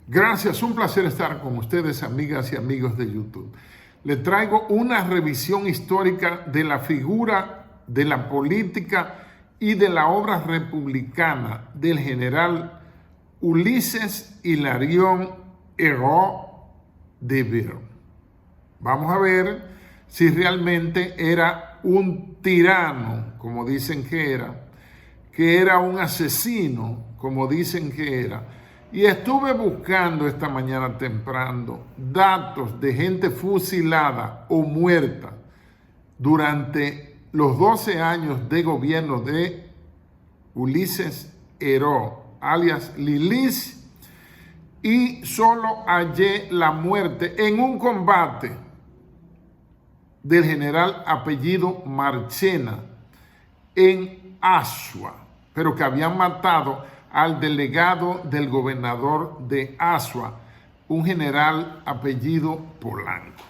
Gracias, un placer estar con ustedes, amigas y amigos de YouTube. Les traigo una revisión histórica de la figura, de la política y de la obra republicana del general Ulises Hilarión Heró de Ver. Vamos a ver si realmente era un tirano, como dicen que era un asesino, como dicen que era. Y estuve buscando esta mañana temprano datos de gente fusilada o muerta durante los 12 años de gobierno de Ulises Heró, alias Lilis, y solo hallé la muerte en un combate del general apellido Marchena en Azua, pero que habían matado al delegado del gobernador de Azua, un general apellido Polanco.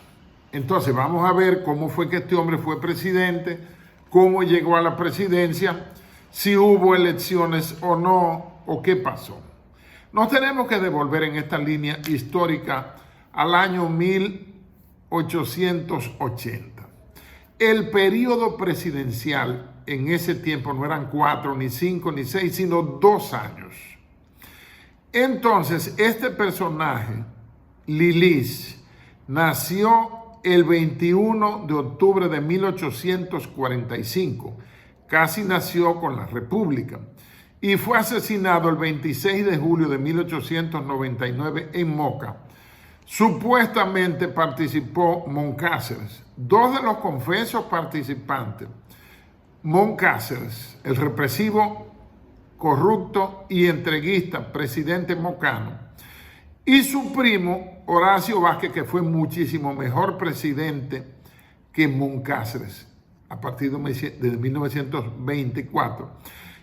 Entonces vamos a ver cómo fue que este hombre fue presidente, cómo llegó a la presidencia, si hubo elecciones o no, o qué pasó. Nos tenemos que devolver en esta línea histórica al año 1880. El periodo presidencial en ese tiempo no eran 4, ni 5, ni 6, sino 2 años. Entonces, este personaje, Lilis, nació el 21 de octubre de 1845. Casi nació con la República. Y fue asesinado el 26 de julio de 1899 en Moca. Supuestamente participó Moncáceres. 2 de los confesos participantes, Moncáceres, el represivo, corrupto y entreguista presidente mocano, y su primo Horacio Vázquez, que fue muchísimo mejor presidente que Moncáceres a partir de 1924,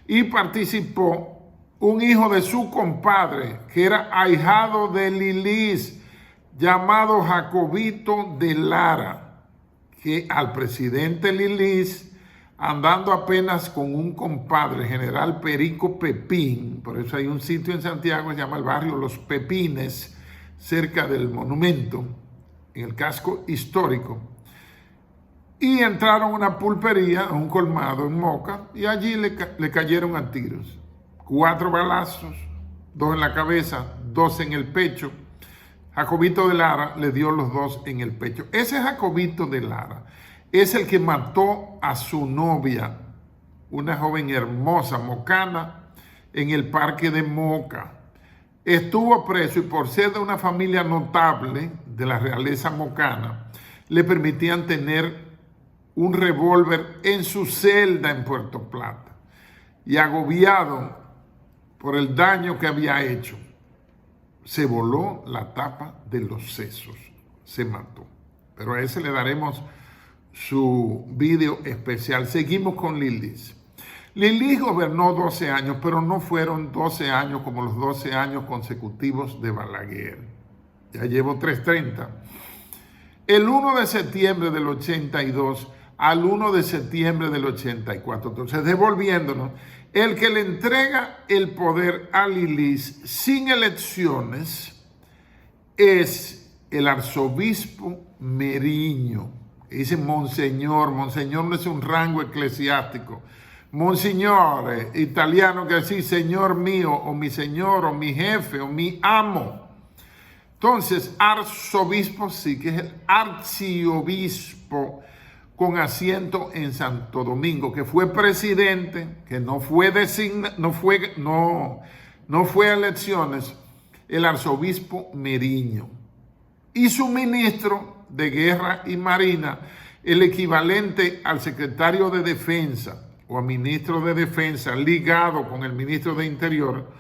y participó un hijo de su compadre, que era ahijado de Lilis, llamado Jacobito de Lara, que al presidente Lilis, andando apenas con un compadre, general Perico Pepín, por eso hay un sitio en Santiago que se llama el barrio Los Pepines, cerca del monumento, en el casco histórico, y entraron a una pulpería, a un colmado en Moca, y allí le cayeron a tiros. 4 balazos, 2 en la cabeza, 2 en el pecho. Jacobito de Lara le dio los 2 en el pecho. Ese Jacobito de Lara es el que mató a su novia, una joven hermosa mocana, en el parque de Moca. Estuvo preso y por ser de una familia notable de la realeza mocana, le permitían tener un revólver en su celda en Puerto Plata. Y agobiado por el daño que había hecho, se voló la tapa de los sesos, se mató. Pero a ese le daremos su video especial. Seguimos con Lilis. Lilis gobernó 12 años, pero no fueron 12 años como los 12 años consecutivos de Balaguer. Ya llevo 330. El 1 de septiembre del 82 al 1 de septiembre del 84. Entonces, devolviéndonos, el que le entrega el poder a Lilis sin elecciones es el arzobispo Meriño. Dice monseñor. Monseñor no es un rango eclesiástico. Monseñor, italiano, que decir señor mío, o mi señor, o mi jefe, o mi amo. Entonces, arzobispo sí, que es el archiobispo con asiento en Santo Domingo, que fue presidente, que no fue a elecciones, el arzobispo Meriño. Y su ministro de Guerra y Marina, el equivalente al secretario de Defensa o a ministro de Defensa ligado con el ministro de Interior,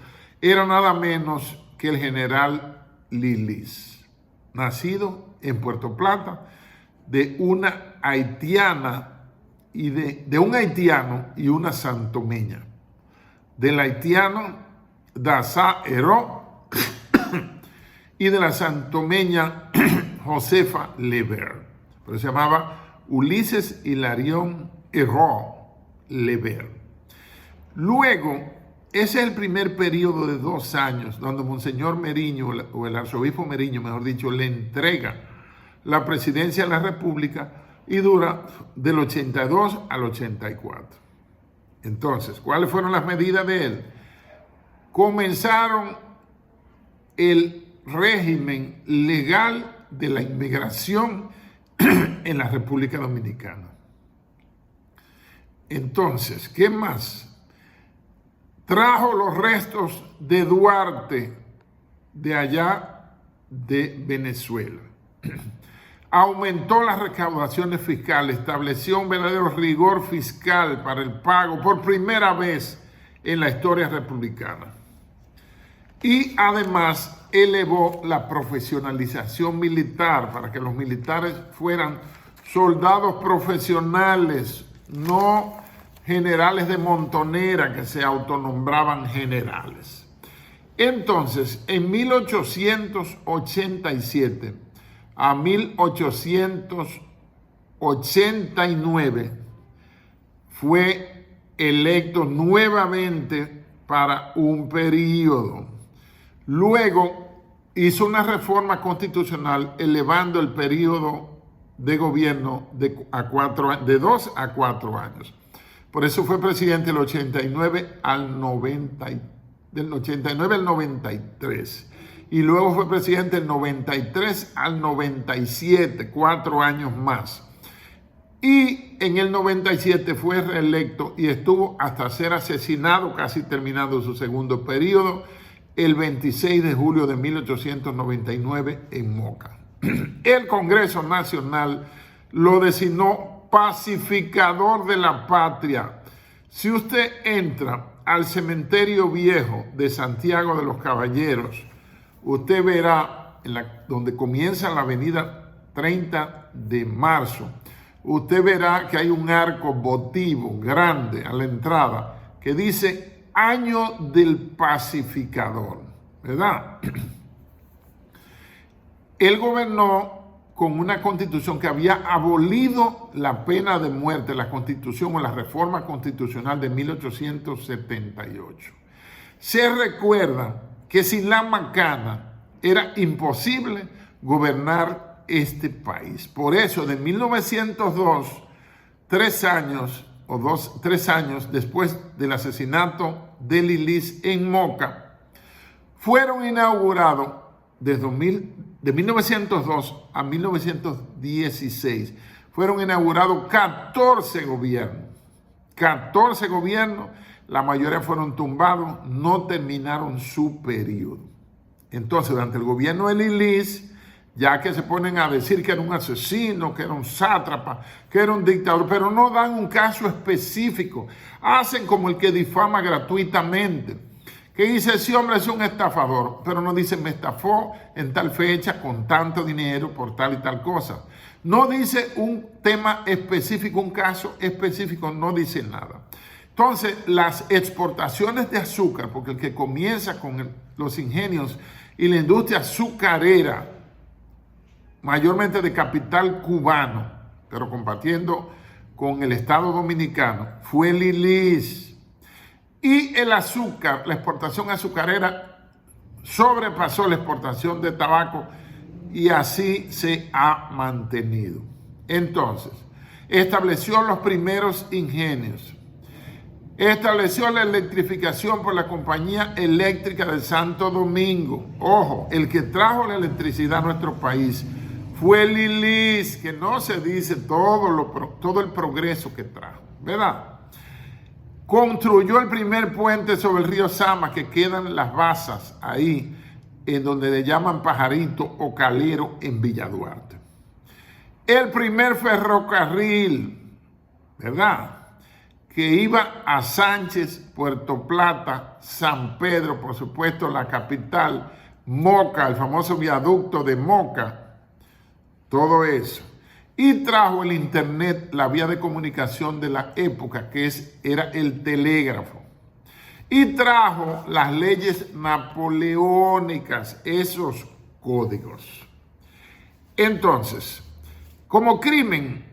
era nada menos que el general Lilis, nacido en Puerto Plata de una haitiana y de un haitiano y una santomeña. Del haitiano Dassá Heró y de la santomeña Josefa Lever, pero se llamaba Ulises Hilarión Heró Lever. Luego ese es el primer periodo de 2 años donde Monseñor Meriño, o el arzobispo Meriño, mejor dicho, le entrega la presidencia de la República y dura del 82 al 84. Entonces, ¿cuáles fueron las medidas de él? Comenzaron el régimen legal de la inmigración en la República Dominicana. Entonces, ¿qué más? Trajo los restos de Duarte de allá de Venezuela. Aumentó las recaudaciones fiscales, estableció un verdadero rigor fiscal para el pago por primera vez en la historia republicana. Y además elevó la profesionalización militar para que los militares fueran soldados profesionales, no generales de montonera que se autonombraban generales. Entonces, en 1887 a 1889 fue electo nuevamente para un periodo. Luego hizo una reforma constitucional elevando el periodo de gobierno de 2 a 4 años. Por eso fue presidente del 89 al 90, del 89 al 93. Y luego fue presidente del 93 al 97, 4 años más. Y en el 97 fue reelecto y estuvo hasta ser asesinado, casi terminando su segundo periodo, el 26 de julio de 1899 en Moca. El Congreso Nacional lo designó pacificador de la patria. Si usted entra al cementerio viejo de Santiago de los Caballeros, usted verá donde comienza la avenida 30 de marzo, usted verá que hay un arco votivo grande a la entrada que dice Año del Pacificador, ¿verdad? Él gobernó con una constitución que había abolido la pena de muerte, la constitución o la reforma constitucional de 1878. Se recuerda que sin la macana era imposible gobernar este país. Por eso, de 1902, 3 años después del asesinato de Lilis en Moca, fueron inaugurados de 1902 a 1916, fueron inaugurados 14 gobiernos. 14 gobiernos, la mayoría fueron tumbados, no terminaron su periodo. Entonces, durante el gobierno de Lilis, ya que se ponen a decir que era un asesino, que era un sátrapa, que era un dictador, pero no dan un caso específico. Hacen como el que difama gratuitamente, que dice, sí, hombre, es un estafador, pero no dice, me estafó en tal fecha, con tanto dinero, por tal y tal cosa. No dice un tema específico, un caso específico, no dice nada. Entonces, las exportaciones de azúcar, porque el que comienza con los ingenios y la industria azucarera, mayormente de capital cubano, pero compartiendo con el Estado Dominicano, fue Lilis. Y el azúcar, la exportación azucarera, sobrepasó la exportación de tabaco y así se ha mantenido. Entonces, estableció los primeros ingenios. Estableció la electrificación por la Compañía Eléctrica de Santo Domingo. Ojo, el que trajo la electricidad a nuestro país fue Lilis, que no se dice todo el progreso que trajo, ¿verdad? Construyó el primer puente sobre el río Sama, que quedan las basas ahí, en donde le llaman Pajarito o Calero en Villa Duarte. El primer ferrocarril, ¿verdad?, que iba a Sánchez, Puerto Plata, San Pedro, por supuesto la capital, Moca, el famoso viaducto de Moca, todo eso. Y trajo el internet, la vía de comunicación de la época, que era el telégrafo. Y trajo las leyes napoleónicas, esos códigos. Entonces, como crimen,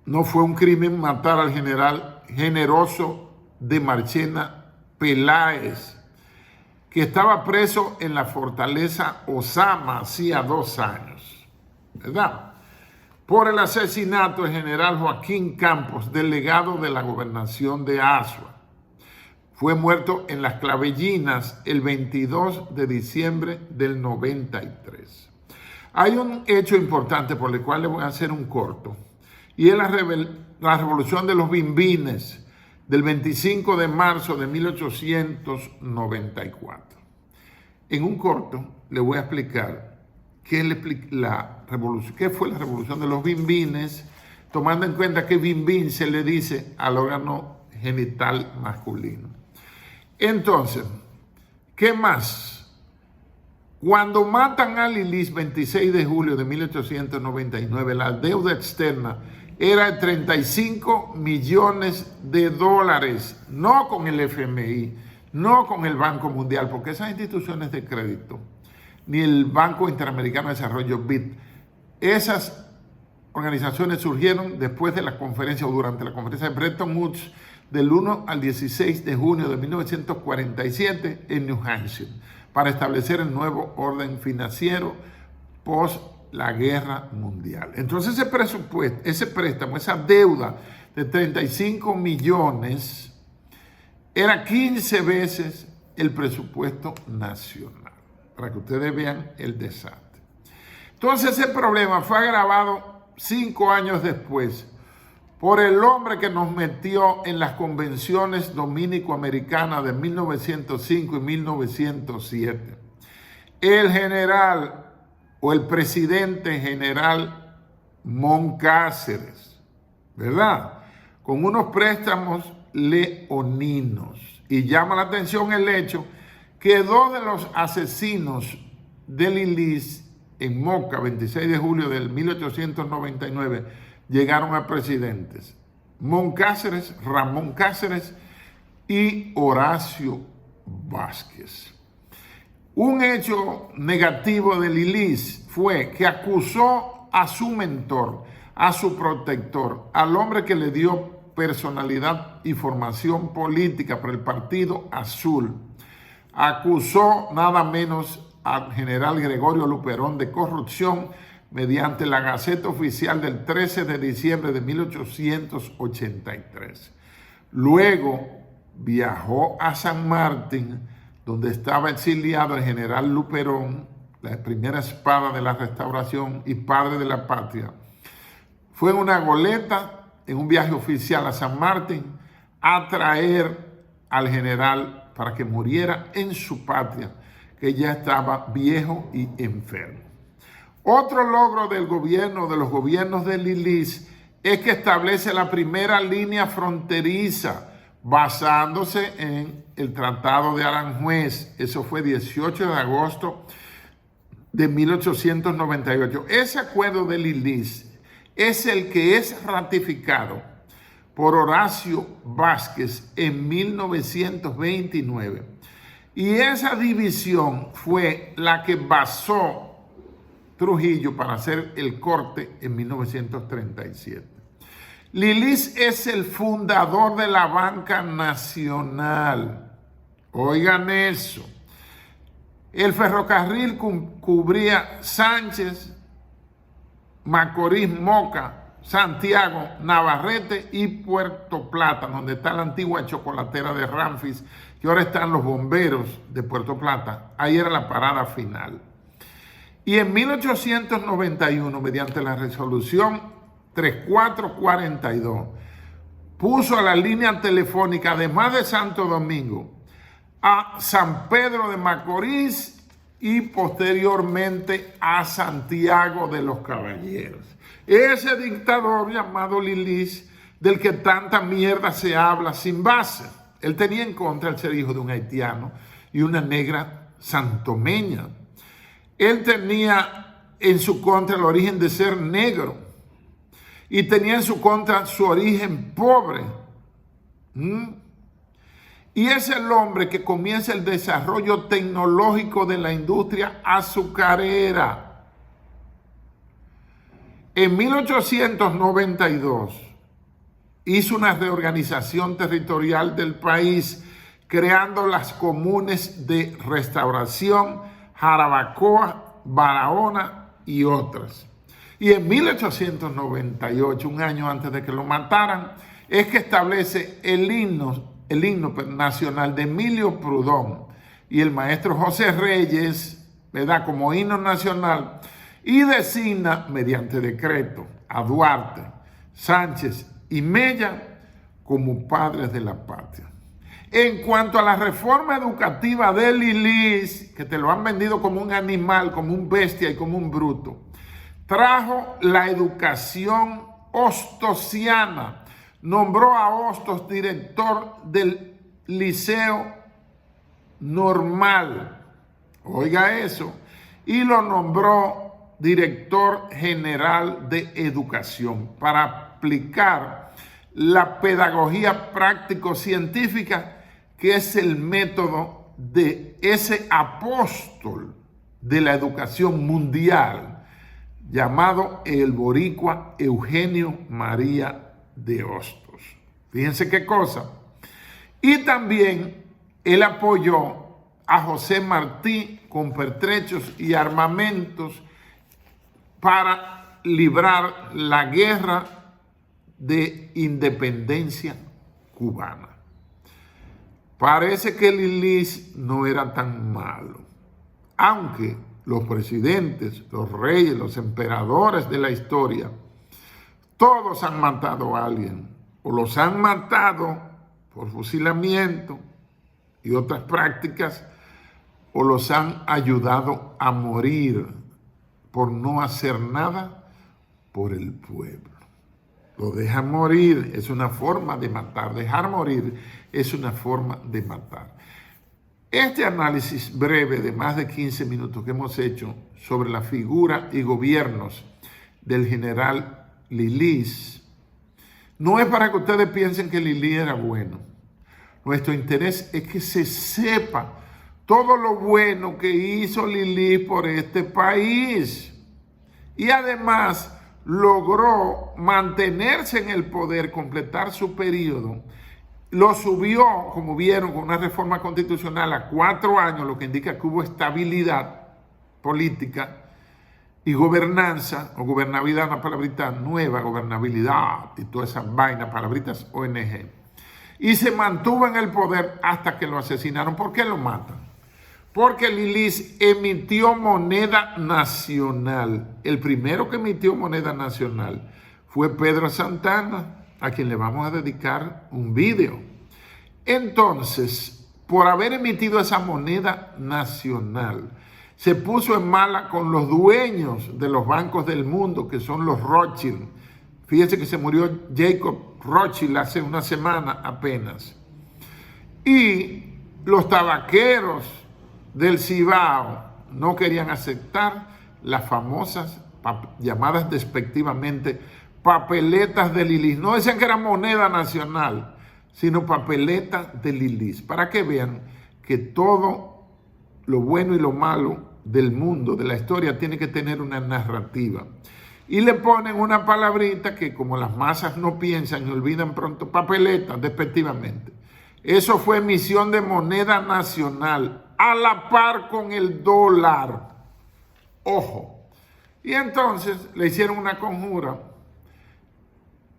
no fue un crimen matar al general Generoso de Marchena Peláez, que estaba preso en la fortaleza Osama hacía 2 años, ¿verdad? Por el asesinato del general Joaquín Campos, delegado de la gobernación de Azua. Fue muerto en Las Clavellinas el 22 de diciembre del 93. Hay un hecho importante por el cual le voy a hacer un corto, y es la revolución de los Bimbines del 25 de marzo de 1894. En un corto le voy a explicar qué fue la revolución de los Bimbines, tomando en cuenta que Bimbín se le dice al órgano genital masculino. Entonces, ¿qué más? Cuando matan a Lilis 26 de julio de 1899, la deuda externa era de 35 millones de dólares, no con el FMI, no con el Banco Mundial, porque esas instituciones de crédito, ni el Banco Interamericano de Desarrollo, BID, esas organizaciones surgieron después de la conferencia o durante la conferencia de Bretton Woods del 1 al 16 de junio de 1947 en New Hampshire, para establecer el nuevo orden financiero post la guerra mundial. Entonces ese presupuesto, ese préstamo, esa deuda de 35 millones era 15 veces el presupuesto nacional, para que ustedes vean el desastre. Entonces ese problema fue agravado 5 años después por el hombre que nos metió en las convenciones dominico-americanas de 1905 y 1907, el general o el presidente general Moncáceres, ¿verdad? Con unos préstamos leoninos. Y llama la atención el hecho que 2 de los asesinos de Lilis en Moca, 26 de julio del 1899, llegaron a presidentes. Moncáceres, Ramón Cáceres y Horacio Vázquez. Un hecho negativo de Lilis fue que acusó a su mentor, a su protector, al hombre que le dio personalidad y formación política para el Partido Azul. Acusó nada menos al general Gregorio Luperón de corrupción mediante la Gaceta Oficial del 13 de diciembre de 1883. Luego viajó a San Martín, donde estaba exiliado el general Luperón, la primera espada de la Restauración y padre de la patria. Fue en una goleta, en un viaje oficial a San Martín, a traer al general para que muriera en su patria, que ya estaba viejo y enfermo. Otro logro del gobierno, de los gobiernos de Lilis, es que establece la primera línea fronteriza, basándose en el Tratado de Aranjuez. Eso fue 18 de agosto de 1898. Ese acuerdo de Lilis es el que es ratificado por Horacio Vázquez en 1929. Y esa división fue la que basó Trujillo para hacer el corte en 1937. Lilis es el fundador de la banca nacional. Oigan eso. El ferrocarril cubría Sánchez, Macorís, Moca, Santiago, Navarrete y Puerto Plata, donde está la antigua chocolatera de Ramfis, que ahora están los bomberos de Puerto Plata. Ahí era la parada final. Y en 1891, mediante la resolución 3442, puso a la línea telefónica, además de Santo Domingo, a San Pedro de Macorís y posteriormente a Santiago de los Caballeros. Ese dictador llamado Lilis, del que tanta mierda se habla sin base. Él tenía en contra el ser hijo de un haitiano y una negra santomeña. Él tenía en su contra el origen de ser negro. Y tenía en su contra su origen pobre. Y es el hombre que comienza el desarrollo tecnológico de la industria azucarera. En 1892 hizo una reorganización territorial del país creando las comunes de Restauración, Jarabacoa, Barahona y otras. Y en 1898, un año antes de que lo mataran, es que establece el himno nacional de Emilio Prudón y el maestro José Reyes, ¿verdad?, como himno nacional, y designa mediante decreto a Duarte, Sánchez y Mella como padres de la patria. En cuanto a la reforma educativa de Lilis, que te lo han vendido como un animal, como un bestia y como un bruto, trajo la educación hostosiana, nombró a Hostos director del Liceo Normal, oiga eso, y lo nombró director general de educación para aplicar la pedagogía práctico-científica, que es el método de ese apóstol de la educación mundial, llamado el boricua Eugenio María de Hostos. Fíjense qué cosa. Y también él apoyó a José Martí con pertrechos y armamentos para librar la guerra de independencia cubana. Parece que Lilis no era tan malo, aunque los presidentes, los reyes, los emperadores de la historia, todos han matado a alguien, o los han matado por fusilamiento y otras prácticas, o los han ayudado a morir por no hacer nada por el pueblo. Lo dejan morir, es una forma de matar. Dejar morir es una forma de matar. Este análisis breve de más de 15 minutos que hemos hecho sobre la figura y gobiernos del general Lilis no es para que ustedes piensen que Lilis era bueno. Nuestro interés es que se sepa todo lo bueno que hizo Lilis por este país. Y además logró mantenerse en el poder, completar su periodo. Lo subió, como vieron, con una reforma constitucional a 4 años, lo que indica que hubo estabilidad política y gobernanza, o gobernabilidad, una palabrita nueva, gobernabilidad y todas esas vainas, palabritas ONG. Y se mantuvo en el poder hasta que lo asesinaron. ¿Por qué lo matan? Porque Lilis emitió moneda nacional. El primero que emitió moneda nacional fue Pedro Santana, a quien le vamos a dedicar un video. Entonces, por haber emitido esa moneda nacional, se puso en mala con los dueños de los bancos del mundo, que son los Rothschild. Fíjense que se murió Jacob Rothschild hace una semana apenas. Y los tabaqueros del Cibao no querían aceptar las famosas, llamadas despectivamente, papeletas de Lilis. No decían que era moneda nacional, sino papeletas de Lilis, para que vean que todo lo bueno y lo malo del mundo, de la historia, tiene que tener una narrativa. Y le ponen una palabrita que, como las masas no piensan y olvidan pronto, papeletas despectivamente. Eso fue emisión de moneda nacional, a la par con el dólar. Ojo. Y entonces le hicieron una conjura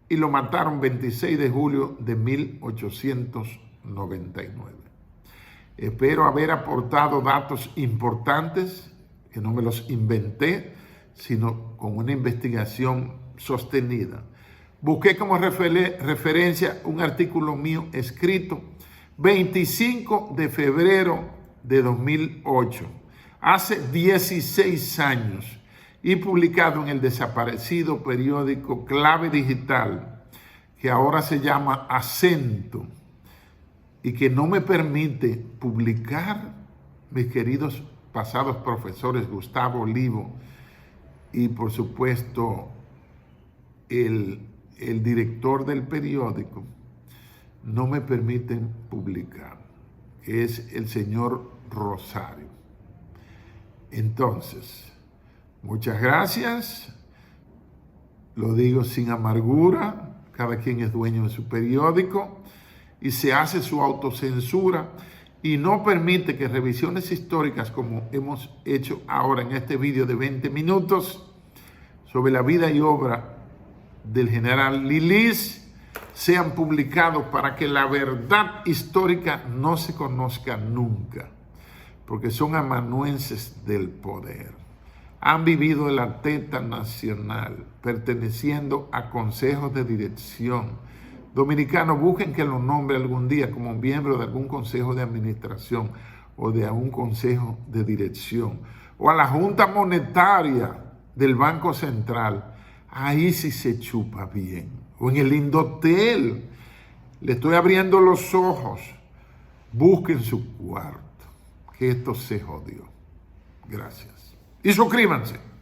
y lo mataron 26 de julio de 1899. Espero haber aportado datos importantes, que no me los inventé, sino con una investigación sostenida. Busqué como referencia un artículo mío escrito 25 de febrero de 2008, hace 16 años, y publicado en el desaparecido periódico Clave Digital, que ahora se llama Acento, y que no me permite publicar, mis queridos pasados profesores Gustavo Olivo y por supuesto el director del periódico, no me permiten publicar, es el señor Rosario. Entonces, muchas gracias, lo digo sin amargura, cada quien es dueño de su periódico, y se hace su autocensura y no permite que revisiones históricas como hemos hecho ahora en este vídeo de 20 minutos sobre la vida y obra del general Lilis sean publicados para que la verdad histórica no se conozca nunca, porque son amanuenses del poder. Han vivido en la teta nacional, perteneciendo a consejos de dirección. Dominicanos, busquen que los nombre algún día como miembro de algún consejo de administración o de algún consejo de dirección, o a la Junta Monetaria del Banco Central. Ahí sí se chupa bien. O en el Indotel. Le estoy abriendo los ojos. Busquen su cuarto, que esto se jodió. Gracias. Y suscríbanse.